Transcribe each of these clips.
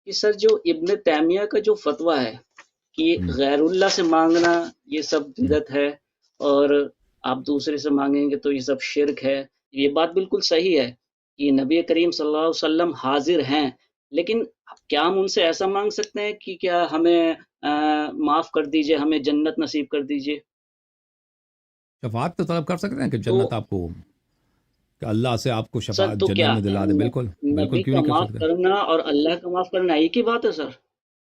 کہ سر جو ابن تیمیہ کا جو فتویٰ ہے کہ غیر اللہ سے مانگنا یہ سب بدعت ہے اور آپ دوسرے سے مانگیں گے تو یہ سب شرک ہے، یہ بات بالکل صحیح ہے کہ نبی کریم صلی اللہ علیہ وسلم حاضر ہیں، لیکن کیا ہم ان سے ایسا مانگ سکتے ہیں کہ کیا ہمیں معاف کر دیجئے، ہمیں جنت نصیب کر دیجئے؟ شفاعت تو طلب کر سکتے ہیں کہ تو جنت آپ کو، کہ اللہ سے آپ کو سر شفاعت تو جنت کیا میں دلا دے. بالکل بالکل، نبی کیوں کا نہیں کر معاف سکتے؟ کرنا اور اللہ کا معاف کرنا ایک ہی بات ہے سر؟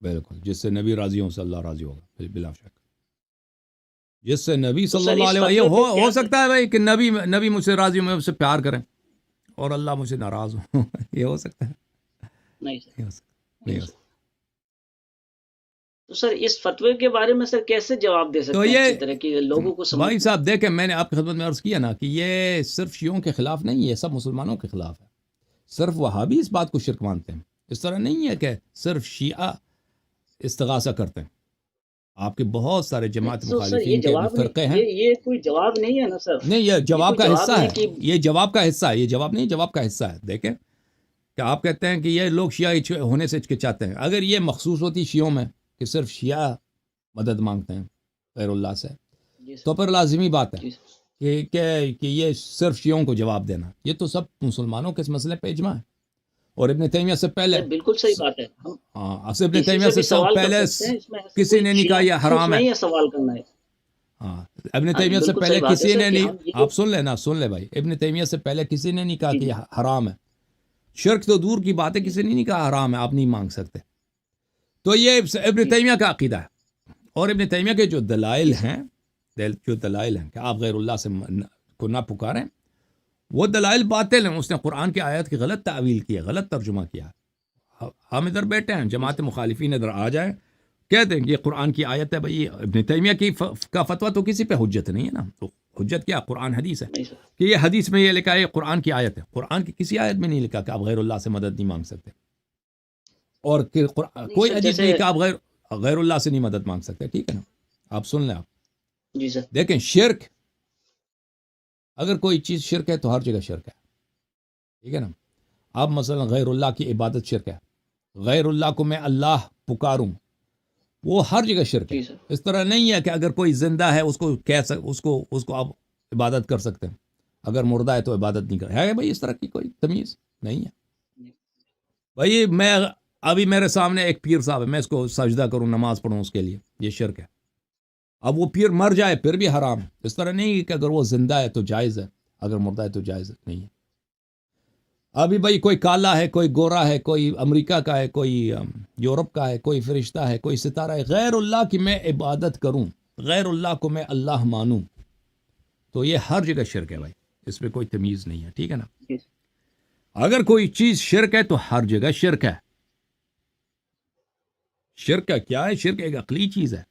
بالکل، جس سے نبی راضی ہوں سے اللہ راضی ہوگا بلا شک. جس سے نبی تو صلی سر اللہ اس علیہ وسلم، فتوے یہ پہ کیا ہو سکتا ہے بھائی کہ نبی مجھ سے راضی ہوں، میں اس سے پیار کریں اور اللہ مجھ سے ناراض ہوں. یہ ہو سکتا ہے؟ نہیں سر، نہیں ہو سکتا، نہیں نہیں ہو سر. سکتا. تو سر اس فتوے کے بارے میں سر کیسے جواب دے تو سکتے ہیں یہ اچھی طرح کہ لوگوں کو سمجھ بھائی صاحب دیکھیں، میں نے آپ کی خدمت میں عرض کیا نا کہ یہ صرف شیعوں کے خلاف نہیں ہے، سب مسلمانوں کے خلاف ہے. صرف وہابی اس بات کو شرک مانتے ہیں. اس طرح نہیں ہے کہ صرف شیعہ استغاثہ کرتے ہیں. آپ کے بہت سارے جماعت تو سر یہ مخالفین کے جواب نہیں، فرقے ہیں. یہ کوئی جواب نہیں ہے نا سر، نہیں، یہ یہ جواب کوئی کا جواب حصہ نہیں ہے، کہ یہ جواب کا حصہ ہے، یہ جواب نہیں، جواب کا حصہ ہے. دیکھیں کہ آپ کہتے ہیں کہ یہ لوگ شیعہ ہونے سے ہچکچاتے ہیں. اگر یہ مخصوص ہوتی شیعوں میں کہ صرف شیعہ مدد مانگتے ہیں غیر اللہ سے، جی سر، تو پھر لازمی بات ہے جی سر، کہ یہ صرف شیعوں کو جواب دینا. یہ تو سب مسلمانوں کے اس مسئلے پہ اجماع ہے. اور ابن تیمیہ سے پہلے، سر بالکل صحیح بات ہے. ہم ابن کسی تیمیہ سے سے بھی سوال کر پہلے سکتے ہیں، اس میں ایسا کسی کوئی نے نہیں کہا شیعہ یہ مخصوص حرام ہے. نہیں ہے سوال کرنا ہے. ہاں، ابن ہاں تیمیہ سے بالکل پہلے صحیح بات ہے کسی سر نے کہ نہیں، ہم یہ آپ سن لے بھائی، ابن تیمیہ سے پہلے کسی نے نہیں کہا جی کہ جی یہ حرام ہے. شرک تو دور کی بات ہے، کسی نے نہیں کہا حرام ہے، آپ نہیں مانگ سکتے. تو یہ ابن جی تیمیہ کا عقیدہ ہے. اور ابن تیمیہ کے جو دلائل جی سر، ہیں، کہ آپ غیر اللہ سے کو نہ پکاریں، وہ دلائل باطل ہیں. اس نے قرآن کی آیت کی غلط تعویل کی ہے، غلط ترجمہ کیا ہے. ہم ادھر بیٹھے ہیں، جی جماعت سر، مخالفین ادھر آ جائیں، کہہ دیں کہ یہ قرآن کی آیت ہے. بھائی ابن تیمیہ کا فتویٰ تو کسی پہ حجت نہیں ہے نا. تو حجت کیا؟ قرآن حدیث ہے نہیں سر، کہ یہ حدیث میں یہ لکھا ہے، یہ قرآن کی آیت ہے. قرآن کی کسی آیت میں نہیں لکھا کہ آپ غیر اللہ سے مدد نہیں مانگ سکتے. اور نہیں کوئی سر حدیث جیسے نہیں کہ آپ غیر اللہ سے نہیں مدد مانگ سکتے. ٹھیک ہے نا؟ آپ سن لیں. آپ جی سر، دیکھیں، شرک، اگر کوئی چیز شرک ہے تو ہر جگہ شرک ہے. ٹھیک ہے نا؟ اب مثلا غیر اللہ کی عبادت شرک ہے. غیر اللہ کو میں اللہ پکاروں، وہ ہر جگہ شرک ہے. جی سر، اس طرح نہیں ہے کہ اگر کوئی زندہ ہے اس کو آپ عبادت کر سکتے ہیں، اگر مردہ ہے تو عبادت نہیں کر ہے. بھائی اس طرح کی کوئی تمیز نہیں ہے. بھائی ابھی میرے سامنے ایک پیر صاحب ہے، میں اس کو سجدہ کروں، نماز پڑھوں اس کے لیے، یہ شرک ہے. اب وہ پیر مر جائے پھر بھی حرام ہے. اس طرح نہیں کہ اگر وہ زندہ ہے تو جائز ہے، اگر مردہ ہے تو جائز نہیں ہے. ابھی بھائی کوئی کالا ہے، کوئی گورا ہے، کوئی امریکہ کا ہے، کوئی یورپ کا ہے، کوئی فرشتہ ہے، کوئی ستارہ ہے، غیر اللہ کی میں عبادت کروں، غیر اللہ کو میں اللہ مانوں، تو یہ ہر جگہ شرک ہے بھائی. اس میں کوئی تمیز نہیں ہے. ٹھیک ہے نا؟ جی سر، اگر کوئی چیز شرک ہے تو ہر جگہ شرک ہے. شرک کا کیا ہے؟ شرک ایک عقلی چیز ہے.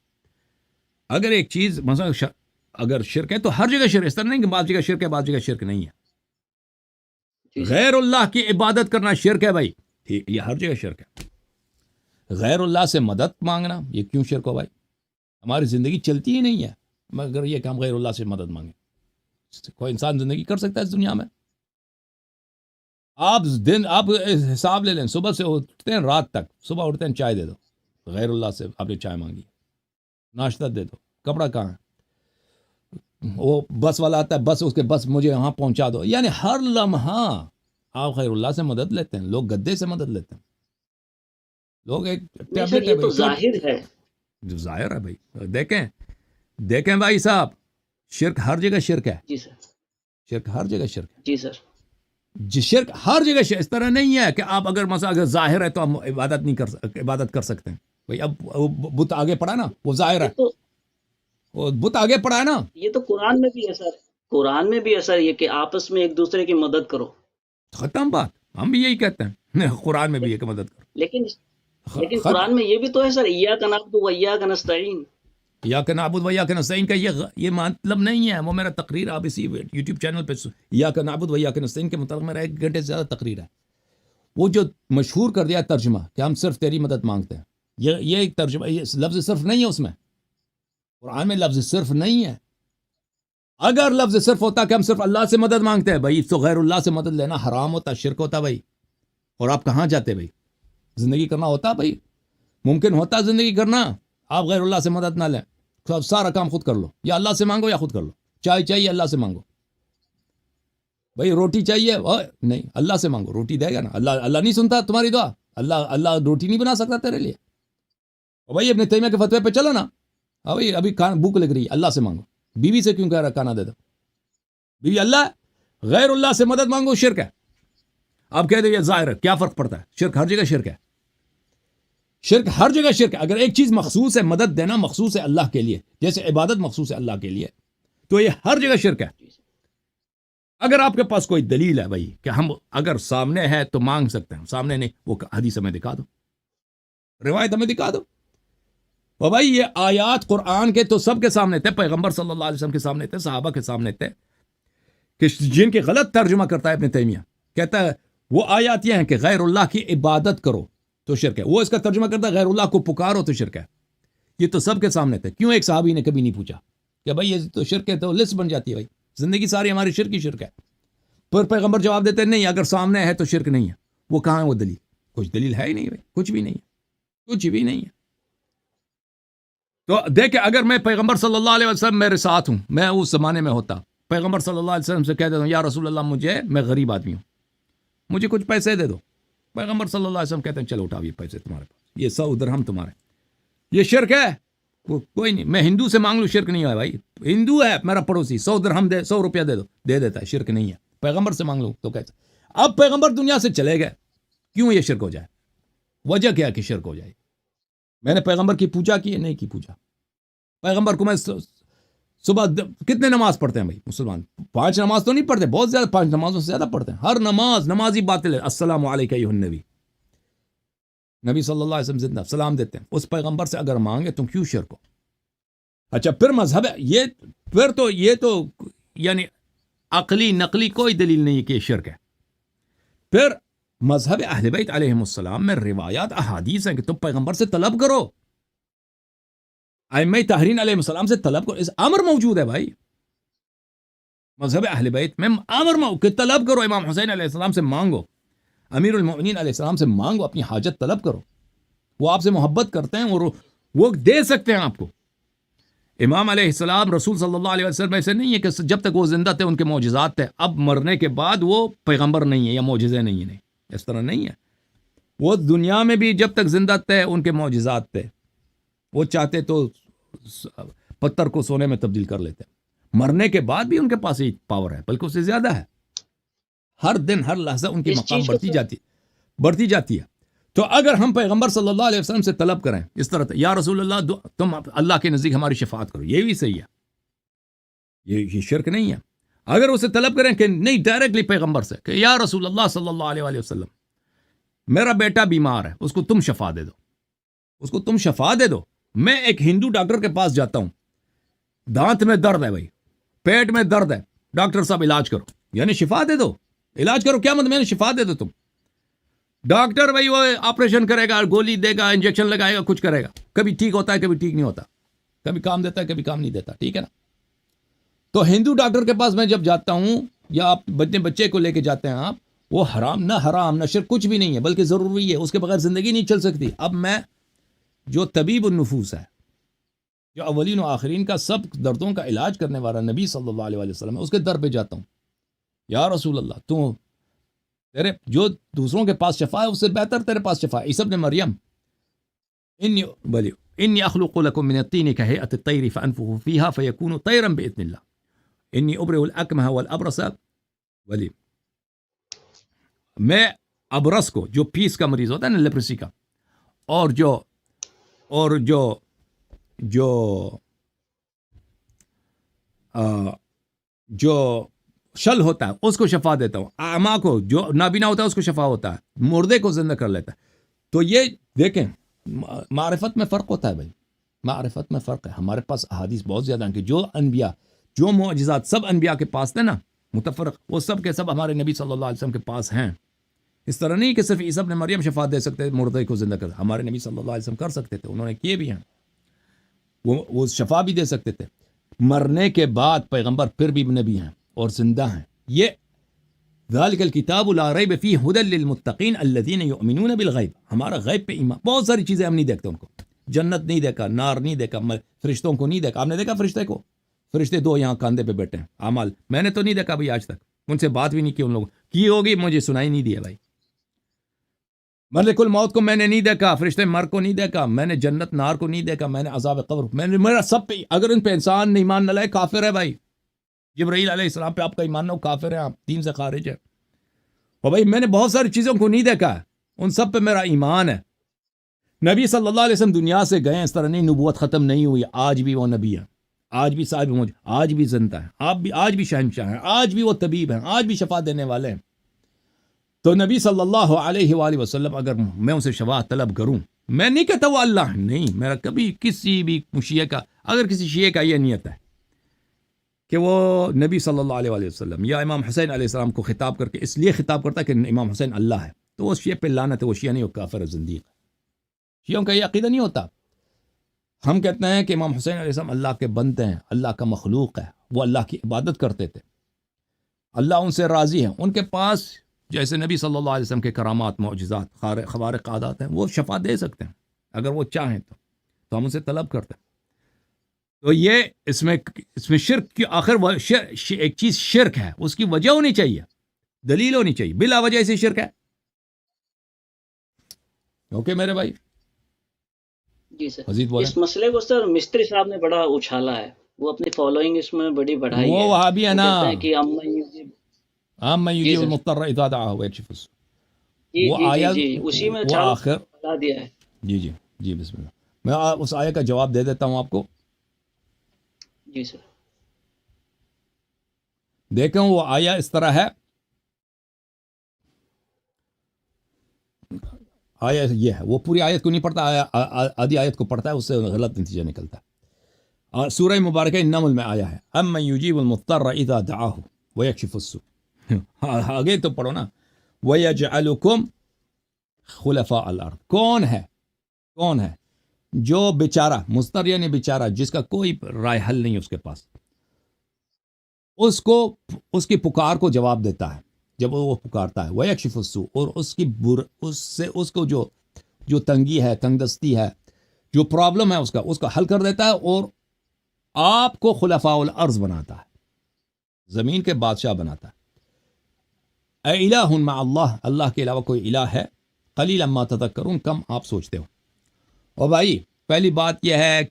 اگر ایک چیز مثلا اگر شرک ہے تو ہر جگہ شرک ہے. اس طرح نہیں کہ بعض جگہ شرک ہے بعض جگہ شرک نہیں ہے. جی سر، غیر اللہ کی عبادت کرنا شرک ہے بھائی، ٹھیک، یہ ہر جگہ شرک ہے. غیر اللہ سے مدد مانگنا یہ کیوں شرک ہو بھائی؟ ہماری زندگی چلتی ہی نہیں ہے مگر یہ کہ ہم غیر اللہ سے مدد مانگیں. کوئی انسان زندگی کر سکتا ہے اس دنیا میں؟ آپ حساب لے لیں، صبح سے اٹھتے ہیں رات تک، صبح اٹھتے ہیں چائے دے دو، غیر اللہ سے آپ نے چائے مانگی. ناشتہ دے دو، کپڑا کہاں ہے؟ وہ بس والا آتا ہے، بس مجھے یہاں پہنچا دو. یعنی ہر لمحہ آپ غیر اللہ سے مدد لیتے ہیں. لوگ گدے سے مدد لیتے ہیں. لوگ ایک نہیں سر ٹیبلٹ ہے یہ بھائی، تو ظاہر ہے. جو ظاہر ہے بھائی. دیکھیں بھائی صاحب، شرک ہر جگہ شرک ہے. جی سر، شرک ہر جگہ شرک ہے. جی سر، شرک ہر جگہ شرک. اس طرح نہیں ہے کہ آپ اگر ظاہر ہے تو ہم عبادت کر سکتے ہیں. بھائی اب بت آگے پڑا نا، وہ ظاہر یہ ہے، تو وہ بت آگے پڑا ہے نا. یہ تو قرآن میں بھی ہے سر، قرآن میں بھی ہے سر یہ کہ آپس میں ایک دوسرے کی مدد کرو. ختم بات. ہم بھی یہی کہتے ہیں، قرآن میں بھی ہے کہ مدد لیکن کرو. قرآن میں یہ بھی تو ہے سر، ایاک نعبد و ایاک نستعین. یا کہ نعبد و یا کہ نستعین کا یہ مطلب نہیں ہے. وہ میرا تقریر آپ اسی یوٹیوب چینل پہ یا کہ نعبد و یا کہ نستعین کے متعلق میرا 1 گھنٹے سے زیادہ تقریر ہے. وہ جو مشہور کر دیا ترجمہ کہ ہم صرف تیری مدد مانگتے ہیں، یہ ایک ترجمہ، یہ لفظ صرف نہیں ہے اس میں. قرآن میں لفظ صرف نہیں ہے. اگر لفظ صرف ہوتا کہ ہم صرف اللہ سے مدد مانگتے ہیں، بھائی تو غیر اللہ سے مدد لینا حرام ہوتا، شرک ہوتا بھائی. اور آپ کہاں جاتے بھائی؟ زندگی کرنا ہوتا بھائی؟ ممکن ہوتا زندگی کرنا؟ آپ غیر اللہ سے مدد نہ لیں، سارا کام خود کر لو، یا اللہ سے مانگو یا خود کر لو. چائے چاہیے اللہ سے مانگو، بھائی روٹی چاہیے نہیں اللہ سے مانگو، روٹی دے گا نا. اللہ نہیں سنتا تمہاری دعا؟ اللہ روٹی نہیں بنا سکتا تیرے لیے؟ بھائی ابن تیمیہ کے فتوے پہ چلو نا. بھائی ابھی بھوک لگ رہی ہے، اللہ سے مانگو. بیوی سے کیوں کہہ رہا کھانا دے دو؟ بیوی اللہ، غیر اللہ سے مدد مانگو شرک ہے. آپ کہہ دو یہ ظاہر ہے، کیا فرق پڑتا ہے؟ شرک ہر جگہ شرک ہے، شرک ہر جگہ شرک ہے. اگر ایک چیز مخصوص ہے، مدد دینا مخصوص ہے اللہ کے لیے، جیسے عبادت مخصوص ہے اللہ کے لیے، تو یہ ہر جگہ شرک ہے. اگر آپ کے پاس کوئی دلیل ہے بھائی کہ ہم اگر سامنے ہے تو مانگ سکتے ہیں، سامنے نہیں، وہ حدیث ہمیں دکھا دو، روایت ہمیں دکھا دو. اور بھائی یہ آیات قرآن کے تو سب کے سامنے تھے، پیغمبر صلی اللہ علیہ وسلم کے سامنے تھے، صحابہ کے سامنے تھے، کہ جن کے غلط ترجمہ کرتا ہے ابن تیمیہ. کہتا ہے وہ آیات یہ ہیں کہ غیر اللہ کی عبادت کرو تو شرک ہے، وہ اس کا ترجمہ کرتا ہے غیر اللہ کو پکارو تو شرک ہے. یہ تو سب کے سامنے تھے. کیوں ایک صحابی نے کبھی نہیں پوچھا کہ بھائی یہ تو شرک ہے؟ تو لسٹ بن جاتی ہے بھائی، زندگی ساری ہماری شرک ہی شرک ہے. پر پیغمبر جواب دیتے ہیں نہیں، اگر سامنے ہے تو شرک نہیں ہے. وہ کہاں ہے وہ دلیل؟ کچھ دلیل ہے ہی نہیں بھائی، کچھ بھی نہیں ہے، کچھ بھی نہیں ہے. تو دیکھیں اگر میں پیغمبر صلی اللہ علیہ وسلم میرے ساتھ ہوں، میں اس زمانے میں ہوتا، پیغمبر صلی اللہ علیہ وسلم سے کہہ دیتا ہوں یا رسول اللہ میں غریب آدمی ہوں، مجھے کچھ پیسے دے دو. پیغمبر صلی اللہ علیہ وسلم کہتے ہیں چلو اٹھاؤ یہ پیسے تمہارے پاس، یہ 100 درہم تمہارے. یہ شرک ہے؟ کوئی نہیں، میں ہندو سے مانگ لوں شرک نہیں ہے بھائی. ہندو ہے میرا پڑوسی، 100 درہم دے، 100 روپیہ دے دو، دے دیتا ہے، شرک نہیں ہے. پیغمبر سے مانگ لوں تو کہتا. اب پیغمبر دنیا سے چلے گئے، کیوں یہ شرک ہو جائے؟ وجہ کیا کہ شرک ہو جائے؟ میں نے پیغمبر کی پوجا کی ہے؟ نہیں کی پوجا. پیغمبر کو میں صبح کتنے نماز پڑھتے ہیں بھائی مسلمان؟ 5 نماز تو نہیں پڑھتے، بہت زیادہ، 5 نمازوں سے زیادہ پڑھتے ہیں. ہر نمازی باطل ہے. السلام علیکہ ایھا النبی، نبی صلی اللہ علیہ وسلم زندہ سلام دیتے ہیں. اس پیغمبر سے اگر مانگے تو کیوں شرک ہو؟ اچھا پھر مذہب ہے یہ، پھر تو یہ تو یعنی عقلی نقلی کوئی دلیل نہیں کہ یہ شرک ہے. پھر مذہب اہل بیت علیہم السلام میں روایات احادیث ہیں کہ تم پیغمبر سے طلب کرو، ائمہ طاہرین علیہ السلام سے طلب کرو. اس امر موجود ہے بھائی مذہب اہل بیت میں، امر کہ طلب کرو. امام حسین علیہ السلام سے مانگو، امیر المؤمنین علیہ السلام سے مانگو، اپنی حاجت طلب کرو. وہ آپ سے محبت کرتے ہیں اور وہ دے سکتے ہیں آپ کو. امام علیہ السلام رسول صلی اللہ علیہ وسلم ایسے نہیں ہے کہ جب تک وہ زندہ تھے ان کے معجزات تھے، اب مرنے کے بعد وہ پیغمبر نہیں ہے یا معجزے نہیں ہیں. اس طرح نہیں ہے. وہ دنیا میں بھی جب تک زندہ تھے ان کے معجزات تھے. وہ چاہتے تو پتھر کو سونے میں تبدیل کر لیتے. مرنے کے بعد بھی ان کے پاس یہ پاور ہے، بلکہ اس سے زیادہ ہے. ہر دن ہر لحظہ ان کی مقام بڑھتی جاتی ہے. تو اگر ہم پیغمبر صلی اللہ علیہ وسلم سے طلب کریں اس طرح یا رسول اللہ تم اللہ کے نزدیک ہماری شفاعت کرو، یہ بھی صحیح ہے، یہ شرک نہیں ہے. اگر اسے طلب کریں کہ نہیں ڈائریکٹلی پیغمبر سے کہ یا رسول اللہ صلی اللہ علیہ وسلم میرا بیٹا بیمار ہے، اس کو تم شفا دے دو، اس کو تم شفا دے دو. میں ایک ہندو ڈاکٹر کے پاس جاتا ہوں، دانت میں درد ہے بھائی، پیٹ میں درد ہے، ڈاکٹر صاحب علاج کرو، یعنی شفا دے دو، علاج کرو. کیا مطلب؟ میں نے شفا دے دو. تم ڈاکٹر بھائی وہ آپریشن کرے گا، گولی دے گا، انجیکشن لگائے گا، کچھ کرے گا، کبھی ٹھیک ہوتا ہے کبھی ٹھیک نہیں ہوتا، کبھی کام دیتا ہے کبھی کام نہیں دیتا، ٹھیک ہے نا. تو ہندو ڈاکٹر کے پاس میں جب جاتا ہوں یا آپ بچے کو لے کے جاتے ہیں آپ، وہ حرام نہ شرک کچھ بھی نہیں ہے، بلکہ ضروری ہے، اس کے بغیر زندگی نہیں چل سکتی. اب میں جو طبیب النفوس ہے، جو اولین و آخرین کا سب دردوں کا علاج کرنے والا نبی صلی اللہ علیہ وسلم ہے، اس کے در پہ جاتا ہوں. یا رسول اللہ تو تیرے جو دوسروں کے پاس شفا ہے اس سے بہتر تیرے پاس شفا ہے. عیسی ابن مریم انی اخلق لکم من الطین کہیئۃ الطیر فانفخ فیہا فیکون طیرا باذن اللہ انی ابرئ الاکمہ والابرص ولی. میں ابرص کو، جو پیس کا مریض ہوتا ہے نا، لیپریسی کا، اور جو شل ہوتا ہے اس کو شفا دیتا ہوں. اعمیٰ کو، جو نابینا ہوتا ہے اس کو شفا ہوتا ہے. مردے کو زندہ کر لیتا ہے. تو یہ دیکھیں معرفت میں فرق ہوتا ہے بھائی، معرفت میں فرق ہے. ہمارے پاس احادیث بہت زیادہ ہیں کہ جو انبیاء، جو معجزات سب انبیاء کے پاس تھے نا متفرق، وہ سب کے سب ہمارے نبی صلی اللہ علیہ وسلم کے پاس ہیں. اس طرح نہیں کہ صرف عیسی ابن مریم شفا دے سکتے تھے، مردے کو زندہ کر، ہمارے نبی صلی اللہ علیہ وسلم کر سکتے تھے، انہوں نے کیے بھی ہیں. وہ شفا بھی دے سکتے تھے. مرنے کے بعد پیغمبر پھر بھی نبی ہیں اور زندہ ہیں. یہ ذالک الکتاب لا ریب فیہ ھدی للمتقین الذین یؤمنون بالغیب. ہمارا غیب پہ ایمان. بہت ساری چیزیں ہم نہیں دیکھتے ان کو. جنت نہیں دیکھا, نار نہیں دیکھا, فرشتوں کو نہیں دیکھا. آپ نے دیکھا فرشتے کو؟ فرشتے دو یہاں کاندھے پہ بیٹھے ہیں. اعمال میں نے تو نہیں دیکھا بھائی آج تک. ان سے بات بھی نہیں کی ان لوگوں کی ہوگی, مجھے سنائی نہیں دیا بھائی. ملک الموت کو میں نے نہیں دیکھا, فرشتے مر کو نہیں دیکھا, میں نے جنت نار کو نہیں دیکھا, میں نے عذاب قبر, میں نے میرا سب پہ. اگر ان پہ انسان ایمان نہ لائے کافر ہے بھائی. جبرائیل علیہ السلام پہ آپ کا ایمان نہ ہو کافر ہے, آپ دین سے خارج ہے. اور بھائی میں نے بہت ساری چیزوں کو نہیں دیکھا, ان سب پہ میرا ایمان ہے. نبی صلی اللہ علیہ وسلم دنیا سے گئے, اس طرح نہیں نبوت ختم نہیں ہوئی. آج بھی وہ نبی ہے, آج بھی صاحب موج, آج بھی زندہ ہے, آپ بھی آج بھی شہنشاہ ہیں, آج بھی وہ طبیب ہیں, آج بھی شفا دینے والے ہیں. تو نبی صلی اللہ علیہ وآلہ وسلم اگر میں ان سے شفاعت طلب کروں, میں نہیں کہتا وہ اللہ نہیں, میرا کبھی کسی بھی شیعہ کا, اگر کسی شیعہ کا یہ نیت ہے کہ وہ نبی صلی اللہ علیہ وآلہ وسلم یا امام حسین علیہ السلام کو خطاب کر کے اس لیے خطاب کرتا ہے کہ امام حسین اللہ ہے, تو وہ شیعہ پہ لعنت ہے. وہ شیعہ نہیں, وہ کافر ہے, زندیق ہے. شیعوں کا یہ عقیدہ نہیں ہوتا. ہم کہتے ہیں کہ امام حسین علیہ السلام اللہ کے بندے ہیں, اللہ کا مخلوق ہے, وہ اللہ کی عبادت کرتے تھے, اللہ ان سے راضی ہے. ان کے پاس جیسے نبی صلی اللہ علیہ وسلم کے کرامات, معجزات, خوارق عادات ہیں, وہ شفا دے سکتے ہیں اگر وہ چاہیں تو ہم ان سے طلب کرتے ہیں. تو یہ اس میں شرک کی آخر ایک چیز شرک ہے, اس کی وجہ ہونی چاہیے, دلیل ہونی چاہیے. بلا وجہ سے شرک ہے. اوکے میرے بھائی. جی سر, مزید بولیں. اس مسئلے کو سر مستری صاحب نے بڑا اچھالا ہے, وہ اپنی فالوئنگ اس میں بڑی بڑھائی وہ ہے. وہابی ہے وہ نا, کہتے ہیں کہ اما یجیب. عامہ جی یجیب سر, المضطر اذا دعاہ ویکشف السوء. جی وہ جی جی آیت, جی, اسی میں وہ چھال آخر, بتا دیا ہے. جی بسم اللہ. میں اس آیت کا جواب دے دیتا ہوں آپ کو. جی سر. دیکھیں وہ آیا اس طرح ہے, آیا یہ ہے, وہ پوری آیت کو نہیں پڑھتا, آدھی آیت کو پڑھتا ہے, اس سے غلط نتیجہ نکلتا ہے. اور سورہ مبارکہ النمل میں آیا ہے, امن یجیب المضطر اذا دعاہ ویکشف السوء. آگے تو پڑھو نا, ویجعلکم خلفاء الارض. کون ہے جو بیچارہ, مضطر یعنی بیچارہ, جس کا کوئی رائے حل نہیں ہے اس کے پاس, اس کی پکار کو جواب دیتا ہے جب وہ پکارتا ہے. ویکشف السوء, اور اس کو جو تنگی ہے, تنگ دستی ہے, جو پرابلم ہے اس کا حل کر دیتا ہے, اور آپ کو خلفاء الارض بناتا ہے, زمین کے بادشاہ بناتا ہے. اے الہ مع اللہ, اللہ کے علاوہ کوئی الہ ہے؟ قلیلا ما تذکرون, کم آپ سوچتے ہو. اور بھائی پہلی بات یہ ہے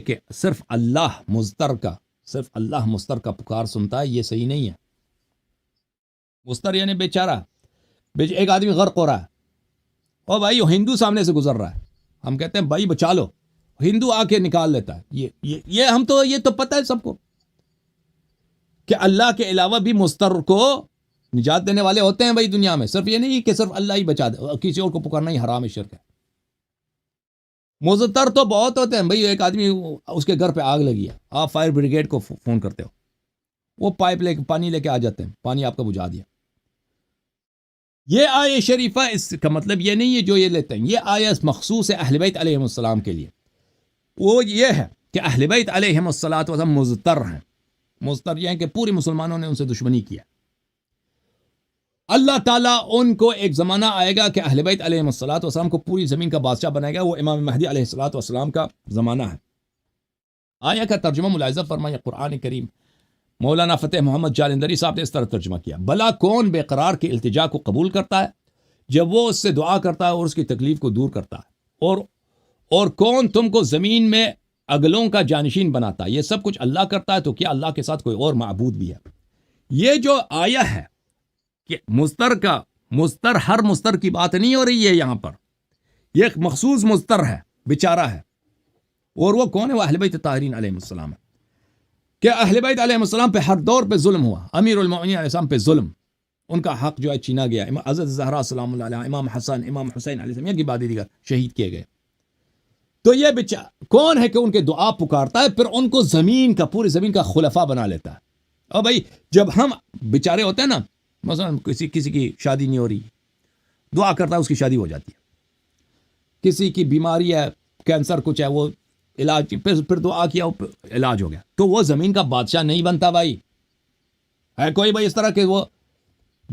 کہ صرف اللہ مضطر کا پکار سنتا ہے, یہ صحیح نہیں ہے. مضطر یعنی بیچارہ, ایک آدمی غرق ہو رہا ہے, اور بھائی ہندو سامنے سے گزر رہا ہے, ہم کہتے ہیں بھائی بچا لو, ہندو آ کے نکال لیتا ہے. یہ تو پتہ ہے سب کو کہ اللہ کے علاوہ بھی مضطر کو نجات دینے والے ہوتے ہیں بھائی دنیا میں. صرف یہ نہیں کہ صرف اللہ ہی بچا دے, کسی اور کو پکارنا ہی حرام ہے, شرک ہے. مضطر تو بہت ہوتے ہیں بھائی. ایک آدمی اس کے گھر پہ آگ لگی ہے, آپ فائر بریگیڈ کو فون کرتے ہو, وہ پانی لے کے آ جاتے ہیں, پانی آپ کا بجھا دیا. یہ آیہ شریفہ اس کا مطلب یہ نہیں ہے جو یہ لیتے ہیں, یہ آیہ مخصوص ہے اہل بیت علیہم السلام کے لیے. وہ یہ ہے کہ اہل بیت علیہم السلام مضطر ہیں. مضطر یہ ہے کہ پوری مسلمانوں نے ان سے دشمنی کیا. اللہ تعالیٰ ان کو ایک زمانہ آئے گا کہ اہل بیت علیہم السلام کو پوری زمین کا بادشاہ بنائے گا. وہ امام مہدی علیہ السلام کا زمانہ ہے. آیہ کا ترجمہ ملاحظہ فرمائے قرآن کریم. مولانا فتح محمد جالندری صاحب نے اس طرح ترجمہ کیا, بھلا کون بے قرار کی التجا کو قبول کرتا ہے جب وہ اس سے دعا کرتا ہے اور اس کی تکلیف کو دور کرتا ہے, اور کون تم کو زمین میں اگلوں کا جانشین بناتا ہے. یہ سب کچھ اللہ کرتا ہے, تو کیا اللہ کے ساتھ کوئی اور معبود بھی ہے؟ یہ جو آیہ ہے کہ مضطر ہر مضطر کی بات نہیں ہو رہی ہے یہاں پر, یہ ایک مخصوص مضطر ہے, بیچارہ ہے. اور وہ کون ہے؟ وہ اہل بیت طاہرین علیہ السلام ہے. کہ اہل بیت علیہ السلام پہ ہر دور پہ ظلم ہوا, امیر المؤمنین علیہ السلام پہ ظلم, ان کا حق جو ہے چھینا گیا. حضرت زہرا سلام اللہ علیہ, امام حسن, امام حسین علیہ السلام, یہ کی باتیں دیگر شہید کیے گئے. تو یہ کون ہے کہ ان کے دعا پکارتا ہے, پھر ان کو پوری زمین کا خلفاء بنا لیتا ہے. اور بھائی جب ہم بیچارے ہوتے ہیں نا, مثلا کسی کی شادی نہیں ہو رہی, دعا کرتا ہے اس کی شادی ہو جاتی ہے. کسی کی بیماری ہے, کینسر کچھ ہے, وہ علاج, پھر دعا کیا, علاج ہو گیا. تو وہ زمین کا بادشاہ نہیں بنتا بھائی. ہے کوئی بھائی اس طرح کہ وہ